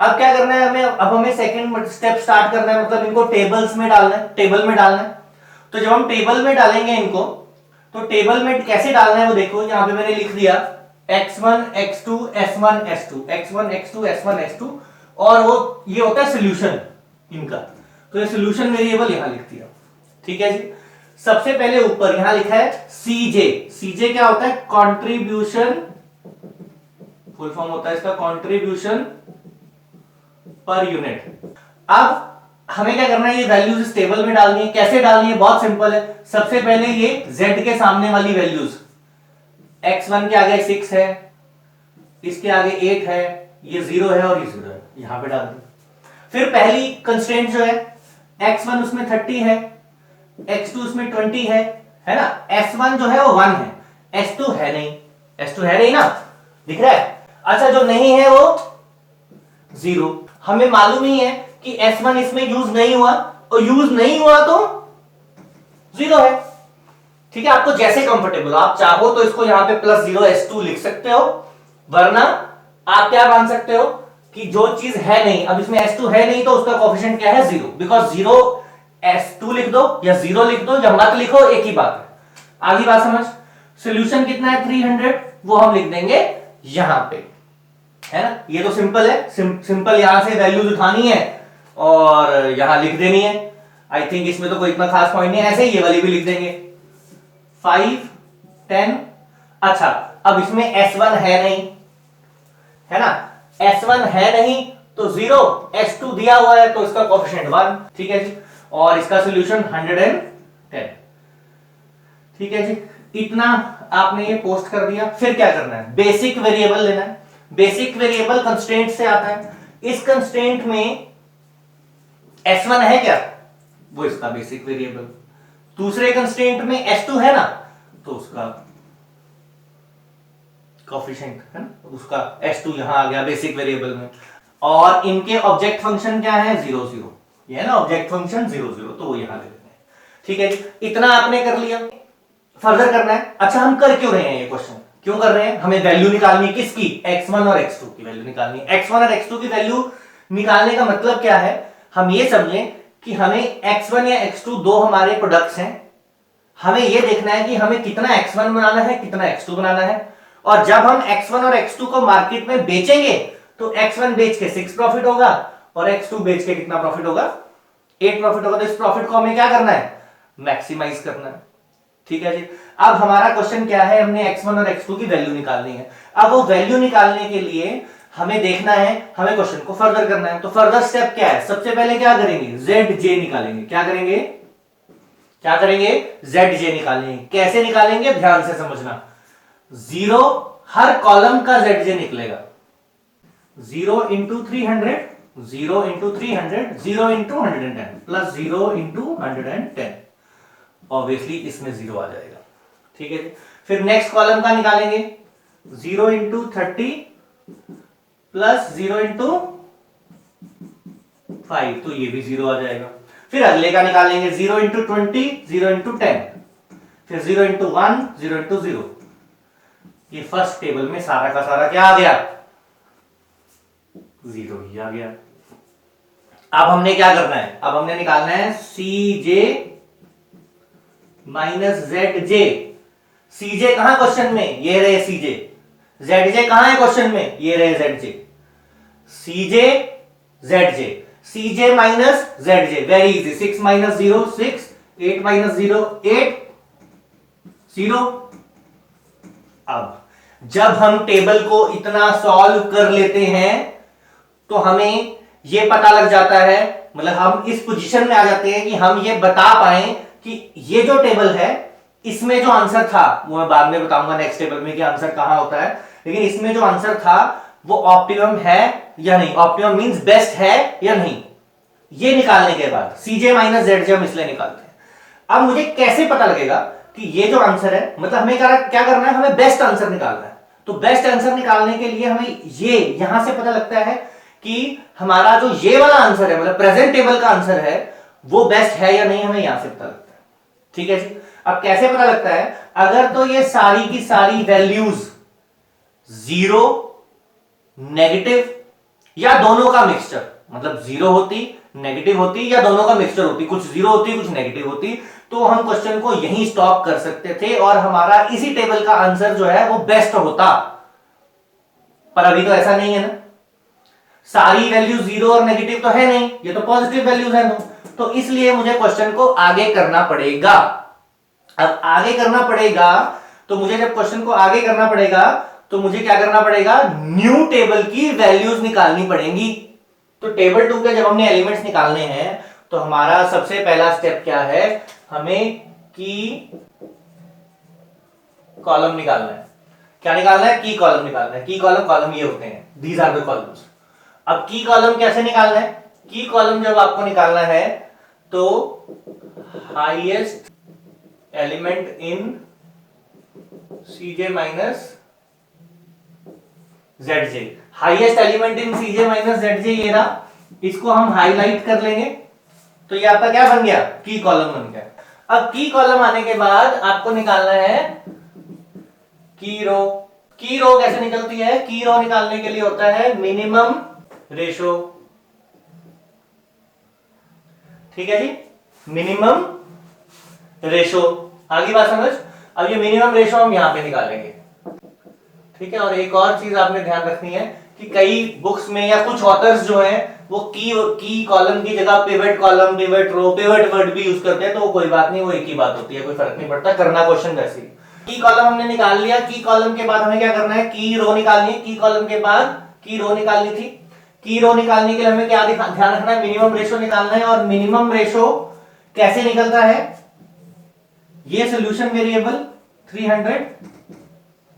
अब क्या करना है हमें, अब हमें सेकंड स्टेप स्टार्ट करना है, मतलब इनको टेबल्स में डालना है, टेबल में डालना है। तो जब हम टेबल में डालेंगे इनको, तो टेबल में कैसे डालना है वो देखो, यहां पे मैंने लिख दिया x1 x2 s1 s2 x1 x2 s1 s2, और वो ये होता है सोल्यूशन इनका। तो ये सोल्यूशन वेरिएबल यहां लिख दिया, ठीक है जी। सबसे पहले ऊपर यहां लिखा है सीजे, सीजे क्या होता है, कंट्रीब्यूशन, फुल फॉर्म होता है इसका कंट्रीब्यूशन पर यूनिट। अब हमें क्या करना है, ये वैल्यूज इस टेबल में डालनी है। कैसे डालनी है, बहुत सिंपल है। सबसे पहले ये z के सामने वाली वैल्यूज, x1 के आगे 6 है, इसके आगे 8 है, ये 0 है और ये 0 है, यहां पे डाल दी। फिर पहली कंस्ट्रेंट जो है, x1 उसमें 30 है, x2 उसमें 20 है ना। s1 जो है वो 1 है, s2 है नहीं, s2 है नहीं ना, दिख रहा है। अच्छा जो नहीं है वो 0। हमें मालूम ही है कि S1 इसमें यूज नहीं हुआ, और यूज नहीं हुआ तो 0 है, ठीक है। आपको जैसे कंफर्टेबल हो, आप चाहो तो इसको यहां पे +0 S2 लिख सकते हो, वरना आप क्या मान सकते हो कि जो चीज है नहीं, अब इसमें S2 है नहीं तो उसका कोएफिशिएंट क्या है, 0। बिकॉज 0 S2 लिख दो या 0 लिख दो या मत लिखो, एक ही बात है। आगे बात समझ। सोल्यूशन कितना है 300, वो हम लिख देंगे यहां पे, है ना। ये तो सिंपल है, सिंपल यहां से वैल्यूज उठानी है और यहां लिख देनी है। आई थिंक इसमें तो कोई इतना खास पॉइंट नहीं है, ऐसे ही ये वाली भी लिख देंगे 5 10। अच्छा अब इसमें S1 है नहीं, है ना, S1 है नहीं तो 0, S2 दिया हुआ है तो इसका कोएफिशिएंट 1, ठीक है जी। और इसका सॉल्यूशन 110, ठीक है जी। इतना आपने ये पोस्ट कर दिया। फिर क्या करना है, बेसिक वेरिएबल लेना है। बेसिक वेरिएबल कंस्ट्रेंट से आता है। इस कंस्ट्रेंट में S1 है क्या, वो इसका बेसिक वेरिएबल। दूसरे कंस्ट्रेंट में S2 है ना, तो उसका कोएफिशिएंट है ना, उसका S2 यहां आ गया बेसिक वेरिएबल में। और इनके ऑब्जेक्ट फंक्शन क्या है, 0 0, ये है ना ऑब्जेक्ट फंक्शन 0 0, तो वो यहां ले लेते हैं, ठीक है जी। इतना आपने कर लिया। फर्दर करना है। अच्छा हम कर क्यों रहे हैं ये क्वेश्चन, क्यों कर रहे हैं, हमें वैल्यू निकालनी है किसकी, x1 और x2 की वैल्यू निकालनी है। x1 और x2 की वैल्यू निकालने का मतलब क्या है, हम ये समझें कि हमें x1 या x2 दो हमारे प्रोडक्ट्स हैं, हमें ये देखना है कि हमें कितना x1 बनाना है, कितना x2 बनाना है। और जब हम x1 और x2 को मार्केट में बेचेंगे तो x1 बेच के 6 प्रॉफिट होगा और x2 बेच के कितना प्रॉफिट होगा, 8 प्रॉफिट होगा। तो इस प्रॉफिट को हमें क्या करना है, मैक्सिमाइज करना है, ठीक है जी। अब हमारा क्वेश्चन क्या है, हमने x1 और x2 की वैल्यू निकालनी है। अब वो वैल्यू निकालने के लिए हमें देखना है, हमें क्वेश्चन को फर्दर करना है। तो फर्दर स्टेप क्या है, सबसे पहले क्या करेंगे, zj निकालेंगे। क्या करेंगे, क्या करेंगे, zj निकालेंगे। कैसे निकालेंगे, ध्यान से समझना। 0 हर कॉलम का zj निकलेगा, 0 into 300, 0 into 300, 0 into 110 plus 0 into 110, obviously इसमें 0 आ जाएगा, ठीक है जी। फिर नेक्स्ट कॉलम का निकालेंगे, 0 इंटू 30 प्लस 0 इंटू 5, तो ये भी 0 आ जाएगा। फिर अगले का निकालेंगे, 0 इंटू 20, 0 इंटू 10, फिर 0 इंटू 1, 0 इंटू 0। ये फर्स्ट टेबल में सारा का सारा क्या आ गया, 0 ही आ गया। अब हमने क्या करना है, अब हमने निकालना है CJ माइनस ZJ। CJ कहां क्वेश्चन में, ये रहे CJ। ZJ कहां है क्वेश्चन में, ये रहे ZJ। CJ ZJ, CJ minus ZJ, very easy. 6 minus 0 6, 8 minus 0 8, 0। अब जब हम टेबल को इतना सॉल्व कर लेते हैं तो हमें यह पता लग जाता है, मतलब हम इस पोजीशन में आ जाते हैं कि हम ये बता पाए कि ये जो टेबल है इसमें जो आंसर था, वो मैं बाद में बताऊंगा नेक्स्ट टेबल में कि आंसर कहां होता है, लेकिन इसमें जो आंसर था वो ऑप्टिमम है या नहीं, ऑप्टिमम मींस बेस्ट है या नहीं, ये निकालने के बाद CJ माइनस ZJ हम इसलिए निकालते हैं। अब मुझे कैसे पता लगेगा कि ये जो आंसर है, मतलब हमें क्या करना है, हमें बेस्ट आंसर निकालना है। तो बेस्ट आंसर निकालने के लिए हमें ये यहां से पता लगता है कि हमारा जो ये वाला आंसर है, मतलब प्रेजेंट टेबल का आंसर है, वो बेस्ट है या नहीं, हमें यहां से पता लगता है, ठीक है जी। अब कैसे पता लगता है, अगर तो ये सारी की सारी वैल्यूज 0, नेगेटिव या दोनों का मिक्सचर, मतलब जीरो होती, नेगेटिव होती, या दोनों का मिक्सचर होती, कुछ जीरो होती कुछ नेगेटिव होती, तो हम क्वेश्चन को यहीं स्टॉप कर सकते थे और हमारा इसी टेबल का आंसर जो है वो बेस्ट होता। पर अभी तो ऐसा नहीं है ना, सारी वैल्यू जीरो और नेगेटिव तो है नहीं, ये तो पॉजिटिव वैल्यूज है। तो इसलिए मुझे क्वेश्चन को आगे करना पड़ेगा। अब आगे करना पड़ेगा, तो मुझे जब क्वेश्चन को आगे करना पड़ेगा तो मुझे क्या करना पड़ेगा, न्यू टेबल की वैल्यूज निकालनी पड़ेंगी। तो टेबल 2 के जब हमने एलिमेंट्स निकालने हैं तो हमारा सबसे पहला स्टेप क्या है, हमें की कॉलम निकालना है। क्या निकालना है, की कॉलम निकालना है। की कॉलम, कॉलम ये होते हैं, दीज आर द कॉलम्स। अब की कॉलम कैसे निकालना है, की कॉलम जब आपको निकालना है तो highest element in Cj minus Zj, highest element in Cj minus Zj ये रहा, इसको हम हाईलाइट कर लेंगे। तो ये आपका क्या बन गया, की कॉलम बन गया। अब की कॉलम आने के बाद आपको निकालना है की रो। की रो कैसे निकलती है, की रो निकालने के लिए होता है मिनिमम रेशो। ठीक है जी, मिनिमम रेशो, आगे बात समझ। अब ये मिनिमम रेशो हम यहां पे निकालेंगे। ठीक है, और एक और चीज आपने ध्यान रखनी है कि कई बुक्स में या कुछ ऑथर्स जो हैं वो की कॉलम की जगह pivot column, pivot row, pivot word भी यूज करते हैं। तो कोई बात नहीं, वो एक ही बात होती है, कोई फर्क नहीं पड़ता, करना क्वेश्चन वैसे ही। की कॉलम हमने निकाल लिया, की कॉलम के बाद हमें क्या करना है, की रो निकालनी है। की कॉलम के बाद की रो निकालनी थी। की रो निकालने के लिए हमें क्या ध्यान रखना है, मिनिमम रेशो निकालना है। और मिनिमम रेशो कैसे निकलता है, ये सोल्यूशन वेरिएबल 300,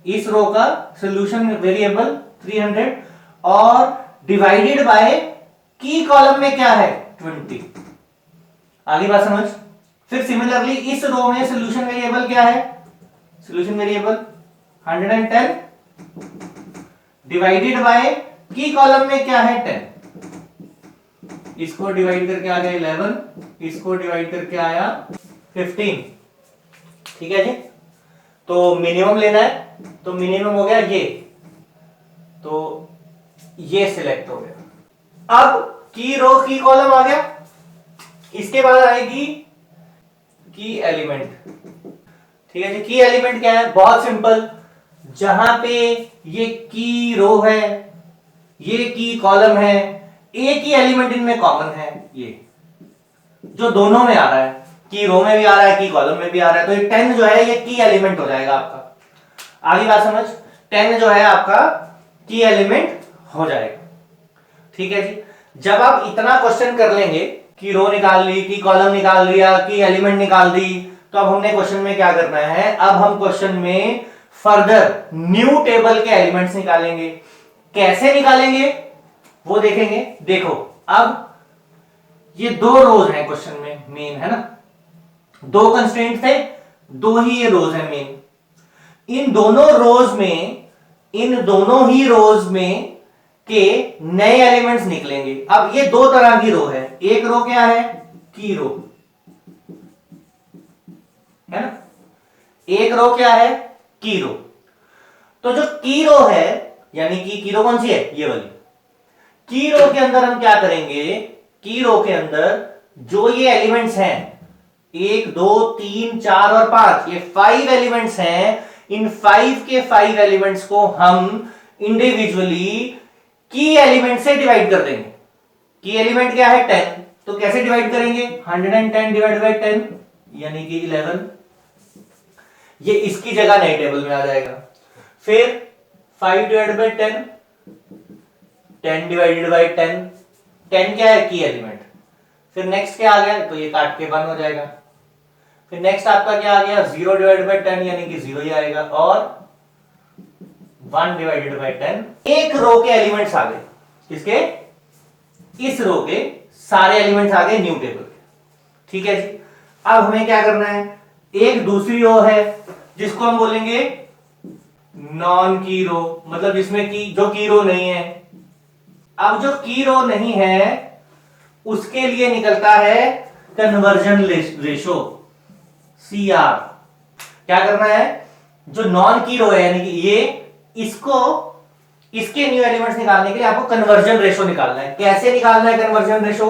इस रो का सोल्यूशन वेरिएबल 300 और डिवाइडेड बाय की कॉलम में क्या है 20। आगे बात समझ। फिर सिमिलरली इस रो में सोल्यूशन वेरिएबल क्या है, सोल्यूशन वेरिएबल 110 डिवाइडेड बाय की कॉलम में क्या है 10। इसको डिवाइड करके आ गया 11, इसको डिवाइड करके आया 15। ठीक है जी, तो मिनिमम लेना है, तो मिनिमम हो गया ये, तो ये सिलेक्ट हो गया। अब की रो की कॉलम आ गया, इसके बाद आएगी की एलिमेंट। ठीक है जी, की एलिमेंट क्या है, बहुत सिंपल, जहां पे ये की रो है, ये की कॉलम है, एक ही एलिमेंट इनमें कॉमन है, ये जो दोनों में आ रहा है, की रो में भी आ रहा है, की कॉलम में भी आ रहा है, तो ये 10 जो है ये की एलिमेंट हो जाएगा आपका। आगे बात समझ, 10 जो है आपका की एलिमेंट हो जाएगा। ठीक है जी, जब आप इतना क्वेश्चन कर लेंगे, की रो निकाल ली, की कॉलम निकाल लिया, की एलिमेंट निकाल दी, तो अब हमने क्वेश्चन में क्या करना है, अब हम क्वेश्चन में फर्दर न्यू टेबल के एलिमेंट्स निकालेंगे। कैसे निकालेंगे वो देखेंगे। देखो अब ये दो रोज हैं क्वेश्चन में, मेन है ना, दो कंस्ट्रेंट थे, दो ही ये रोज है मेन। इन दोनों रोज में, इन दोनों ही रोज में के नए एलिमेंट्स निकलेंगे। अब ये दो तरह की रो है, एक रो क्या है, की रो है ना, एक रो क्या है, की रो। तो जो की रो है, यानी कि की रो कौन सी है, ये वाली। की रो के अंदर हम क्या करेंगे, की रो के अंदर जो ये एलिमेंट्स हैं 1 2 3 4 और 5, ये 5 एलिमेंट्स हैं, इन 5 के 5 एलिमेंट्स को हम इंडिविजुअली की एलिमेंट से डिवाइड कर देंगे। की एलिमेंट क्या है 10, तो कैसे डिवाइड करेंगे, 110 डिवाइड बाय 10 यानी कि 11, ये इसकी जगह नए टेबल में आ जाएगा। फिर 5 डिवाइड बाय 10, 10 डिवाइडेड बाय 10, 10 क्या है, की एलिमेंट। फिर नेक्स्ट क्या आ गया, तो ये काट के 1 हो जाएगा। फिर नेक्स्ट आपका क्या आ गया, 0 डिवाइडेड बाय 10 यानी कि 0 ही आएगा, और 1 डिवाइडेड बाय 10। एक रो के एलिमेंट्स आ गए, किसके, इस रो के सारे एलिमेंट्स आ गए न्यू टेबल के। ठीक है जी, अब हमें क्या करना है, एक दूसरी रो है जिसको हम बोलेंगे नॉन की रो, मतलब जिसमें की, जो की रो नहीं है। अब जो की रो नहीं है उसके लिए निकलता है कन्वर्जन रेशो, CR। क्या करना है, जो नॉन की रो है यानी कि ये, इसको इसके न्यू एलिमेंट्स निकालने के लिए आपको कन्वर्जन रेशो निकालना है। कैसे निकालना है कन्वर्जन रेशो?